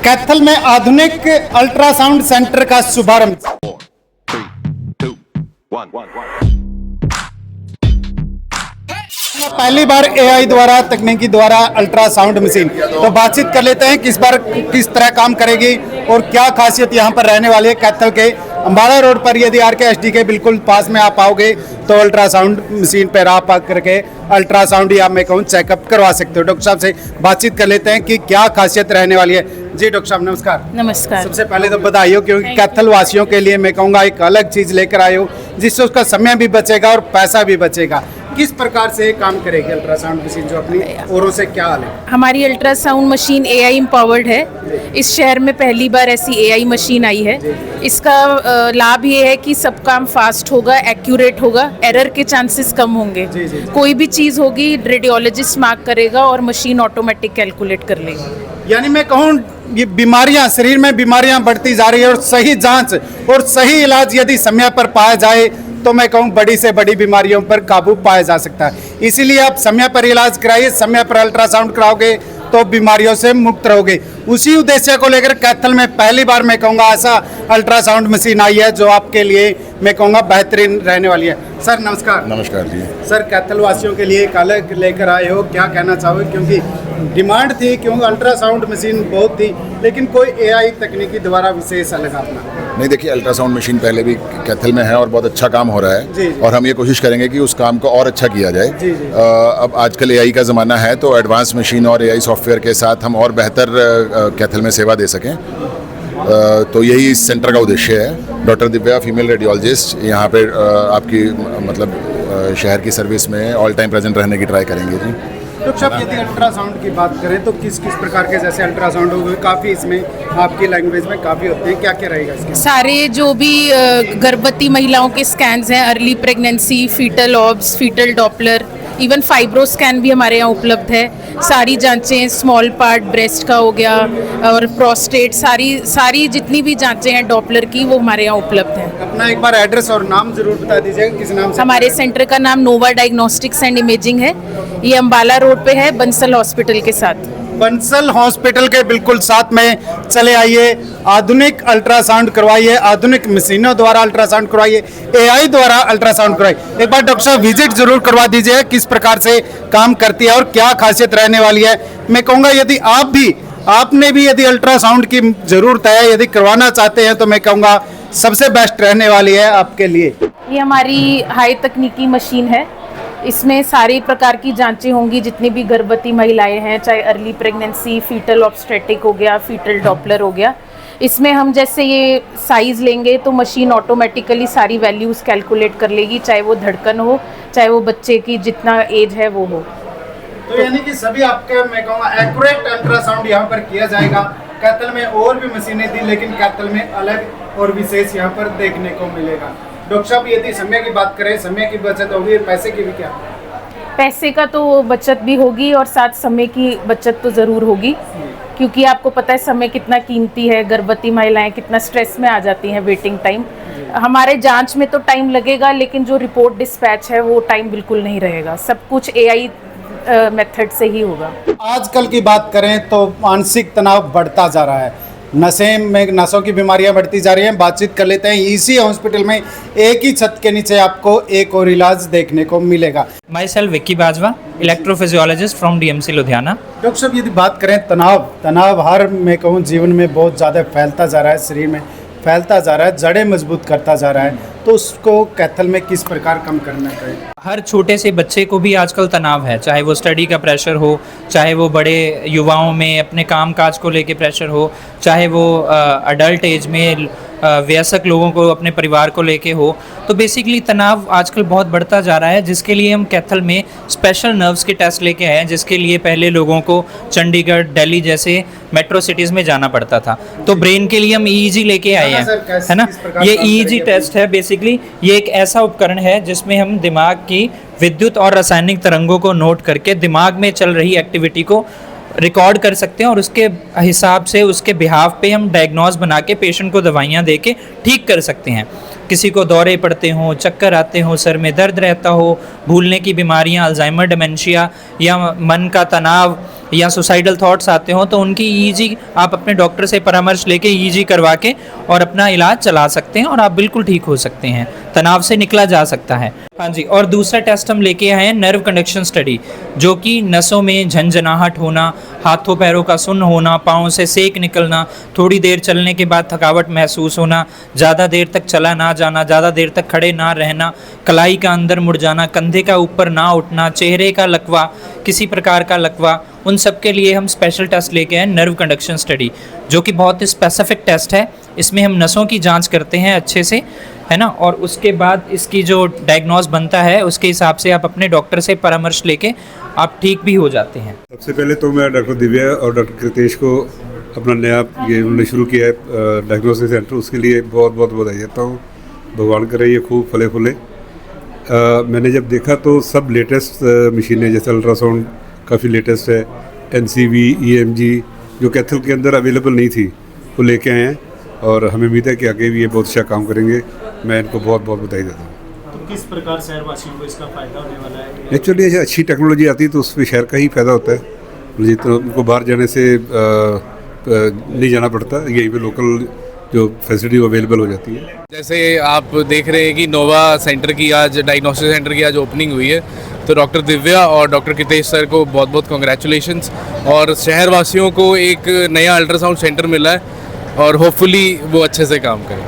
कैथल में आधुनिक ultrasound centre का शुभारंभ। 3, 2, 1. पहली बार एआई द्वारा तकनीकी द्वारा अल्ट्रासाउंड मशीन, तो बातचीत कर लेते हैं किस बार किस तरह काम करेगी और क्या खासियत यहाँ पर रहने वाली है। कैथल के अम्बाड़ा रोड पर यदि RKSD के बिल्कुल पास में आप आओगे तो अल्ट्रासाउंड मशीन पर आप आकर के अल्ट्रासाउंड या मैं कहूँ चेकअप करवा सकते हो। डॉक्टर साहब से बातचीत कर लेते हैं कि क्या खासियत रहने वाली है। जी डॉक्टर साहब नमस्कार। नमस्कार। सबसे पहले तो बधाई हो, क्योंकि कैथल वासियों के लिए मैं कहूँगा एक अलग चीज़ लेकर आए हो जिससे उसका समय भी बचेगा और पैसा भी बचेगा। किस प्रकार से काम करेगी अल्ट्रासाउंड मशीन, जो अपनी औरों से क्या अलग है? हमारी अल्ट्रासाउंड मशीन AI एम्पावर्ड है। इस शहर में पहली बार ऐसी AI मशीन आई है। इसका लाभ ये है कि सब काम फास्ट होगा, एक्यूरेट होगा, एरर के चांसेस कम होंगे। कोई भी चीज़ होगी रेडियोलॉजिस्ट मार्क करेगा और मशीन ऑटोमेटिक कैलकुलेट कर लेगी। यानी मैं कहूँ ये बीमारियां, शरीर में बीमारियां बढ़ती जा रही है और सही जांच और सही इलाज यदि समय पर पाया जाए तो मैं कहूँ बड़ी से बड़ी बीमारियों पर काबू पाया जा सकता है। इसीलिए आप समय पर इलाज कराइए, समय पर अल्ट्रासाउंड कराओगे तो बीमारियों से मुक्त रहोगे। उसी उद्देश्य को लेकर कैथल में पहली बार मैं कहूँगा ऐसा अल्ट्रासाउंड मशीन आई है जो आपके लिए मैं कहूँगा बेहतरीन रहने वाली है। सर नमस्कार। नमस्कार जी। सर कैथल वासियों के लिए एक अलग लेकर आए हो, क्या कहना चाहोगे? क्योंकि डिमांड थी, क्योंकि अल्ट्रासाउंड मशीन बहुत थी, लेकिन कोई एआई तकनीकी द्वारा विशेष अलग अपना नहीं, देखिए अल्ट्रासाउंड मशीन पहले भी कैथल में है और बहुत अच्छा काम हो रहा है और हम ये कोशिश करेंगे कि उस काम को और अच्छा किया जाए। अब आजकल एआई का ज़माना है तो एडवांस मशीन और एआई सॉफ्टवेयर के साथ हम और बेहतर कैथल में सेवा दे सकें। तो यही इस सेंटर का उद्देश्य है। डॉक्टर दिव्या फीमेल रेडियोलॉजिस्ट यहाँ पे आपकी मतलब शहर की सर्विस में ऑल टाइम प्रेजेंट रहने की ट्राई करेंगे जी। डॉक्टर साहब यदि अल्ट्रासाउंड की बात करें तो किस किस प्रकार के जैसे अल्ट्रासाउंड हो गए, काफ़ी इसमें आपकी लैंग्वेज में काफ़ी होते हैं, क्या क्या रहेगा इसके? सारे जो भी गर्भवती महिलाओं के स्कैन्स हैं, early pregnancy, fetal obs, fetal Doppler, even fibro scan भी हमारे यहाँ उपलब्ध है। सारी जांचें, स्मॉल पार्ट ब्रेस्ट का हो गया और प्रोस्टेट, सारी जितनी भी जांचें हैं डॉपलर की वो हमारे यहाँ उपलब्ध है। अपना एक बार एड्रेस और नाम जरूर बता दीजिएगा, किस नाम से? हमारे सेंटर का नाम नोवा डायग्नोस्टिक्स एंड इमेजिंग है। ये अम्बाला रोड पे है, बंसल हॉस्पिटल के साथ। बंसल हॉस्पिटल के बिल्कुल साथ में चले आइए, आधुनिक अल्ट्रासाउंड करवाइए, आधुनिक मशीनों द्वारा अल्ट्रासाउंड करवाइए, एआई द्वारा अल्ट्रासाउंड करवाइए। एक बार डॉक्टर साहब विजिट जरूर करवा दीजिए किस प्रकार से काम करती है और क्या खासियत रहने वाली है। मैं कहूँगा यदि आपने भी यदि अल्ट्रासाउंड की जरूरत है, यदि करवाना चाहते हैं तो मैं कहूँगा सबसे बेस्ट रहने वाली है आपके लिए। ये हमारी हाई तकनीकी मशीन है। इसमें सारी प्रकार की जांचें होंगी, जितनी भी गर्भवती महिलाएं हैं, चाहे अर्ली प्रेगनेंसी, फीटल ऑब्स्टेटिक हो गया, फीटल डॉपलर हो गया। इसमें हम जैसे ये साइज़ लेंगे तो मशीन ऑटोमेटिकली सारी वैल्यूज़ कैलकुलेट कर लेगी, चाहे वो धड़कन हो, चाहे वो बच्चे की जितना एज है वो हो। तो यानी कि सभी आपके मैं कहूँगा एक्यूरेट अल्ट्रासाउंड यहाँ पर किया जाएगा। कैथल में और भी मशीनें थी, लेकिन कैथल में अलग और विशेष यहाँ पर देखने को मिलेगा। डॉक्टर साहब यदि समय की बात करें, समय की बचत होगी, पैसे की भी क्या? पैसे का तो बचत भी होगी और साथ समय की बचत तो ज़रूर होगी, क्योंकि आपको पता है समय कितना कीमती है। गर्भवती महिलाएं कितना स्ट्रेस में आ जाती हैं वेटिंग टाइम। हमारे जांच में तो टाइम लगेगा, लेकिन जो रिपोर्ट डिस्पैच है वो टाइम बिल्कुल नहीं रहेगा। सब कुछ एआई मेथड से ही होगा। आजकल की बात करें तो मानसिक तनाव बढ़ता जा रहा है, नसों की बीमारियां बढ़ती जा रही हैं। बातचीत कर लेते हैं। इसी हॉस्पिटल में एक ही छत के नीचे आपको एक और इलाज देखने को मिलेगा। My self Vicky Bajwa, electrophysiologist from DMC Ludhiana. Doctor साहब यदि बात करें तनाव हर मैं कहूँ जीवन में बहुत ज़्यादा फैलता जा रहा है, शरीर में फैलता जा रहा है, जड़ें मजबूत करता जा रहा है, तो उसको कैथल में किस प्रकार कम करना चाहिए? हर छोटे से बच्चे को भी आजकल तनाव है, चाहे वो स्टडी का प्रेशर हो, चाहे वो बड़े युवाओं में अपने काम काज को लेके प्रेशर हो, चाहे वो अडल्ट एज में वयस्क लोगों को अपने परिवार को लेके हो। तो बेसिकली तनाव आजकल बहुत बढ़ता जा रहा है, जिसके लिए हम कैथल में स्पेशल नर्व्स के टेस्ट लेके आए हैं, जिसके लिए पहले लोगों को चंडीगढ़, दिल्ली जैसे मेट्रो सिटीज़ में जाना पड़ता था। तो ब्रेन के लिए हम EEG लेके आए हैं, है ना। ये EEG टेस्ट है। बेसिकली ये एक ऐसा उपकरण है जिसमें हम दिमाग की विद्युत और रासायनिक तरंगों को नोट करके दिमाग में चल रही एक्टिविटी को रिकॉर्ड कर सकते हैं और उसके हिसाब से उसके बिहाफ पे हम डायग्नोज बना के पेशेंट को दवाइयाँ दे के ठीक कर सकते हैं। किसी को दौरे पड़ते हों, चक्कर आते हों, सर में दर्द रहता हो, भूलने की बीमारियाँ, अल्जाइमर, डिमेंशिया या मन का तनाव या सुसाइडल थॉट्स आते हो तो उनकी ईईजी आप अपने डॉक्टर से परामर्श लेके ईईजी करवा के और अपना इलाज चला सकते हैं और आप बिल्कुल ठीक हो सकते हैं, तनाव से निकला जा सकता है। हाँ जी, और दूसरा टेस्ट हम लेके आए हैं नर्व कंडक्शन स्टडी, जो कि नसों में झंझनाहट होना, हाथों पैरों का सुन्न होना, पाँव से सेक निकलना, थोड़ी देर चलने के बाद थकावट महसूस होना, ज़्यादा देर तक चला ना जाना, ज़्यादा देर तक खड़े ना रहना, कलाई का अंदर मुड़ जाना, कंधे का ऊपर ना उठना, चेहरे का लकवा, किसी प्रकार का लकवा, उन सब के लिए हम स्पेशल टेस्ट लेके आए नर्व कंडक्शन स्टडी, जो कि बहुत स्पेसिफिक टेस्ट है। इसमें हम नसों की जांच करते हैं अच्छे से, है ना, और उसके बाद इसकी जो डायग्नोस बनता है उसके हिसाब से आप अपने डॉक्टर से परामर्श लेके आप ठीक भी हो जाते हैं। सबसे पहले तो मैं डॉक्टर दिव्या और डॉक्टर कृतेश को अपना नया ये उन्होंने शुरू किया है डायग्नोसिस सेंटर, उसके लिए बहुत बहुत बधाई देता हूँ। भगवान करे ये खूब फले फूले। मैंने जब देखा तो सब लेटेस्ट मशीनें, जैसे अल्ट्रासाउंड काफ़ी लेटेस्ट है, NCV, EMG जो कैथल के अंदर अवेलेबल नहीं थी वो लेके आए हैं और हमें उम्मीद है कि आगे भी ये बहुत अच्छा काम करेंगे। मैं इनको बहुत बहुत बधाई देता हूँ। तो किस प्रकार शहरवासियों को इसका फ़ायदा होने वाला है? एक्चुअली ऐसे अच्छी टेक्नोलॉजी आती है तो उसमें शहर का ही फ़ायदा होता है, जितना उनको बाहर जाने से नहीं जाना पड़ता, यहीं पे लोकल जो फैसिलिटी अवेलेबल हो जाती है। जैसे आप देख रहे हैं कि नोवा सेंटर की आज डायग्नोस्टिक सेंटर की आज ओपनिंग हुई है, तो डॉक्टर दिव्या और डॉक्टर कृतेश सर को बहुत बहुत कॉन्ग्रेचुलेशंस, और शहरवासियों को एक नया अल्ट्रासाउंड सेंटर मिला है और होपफुली वो अच्छे से काम करें।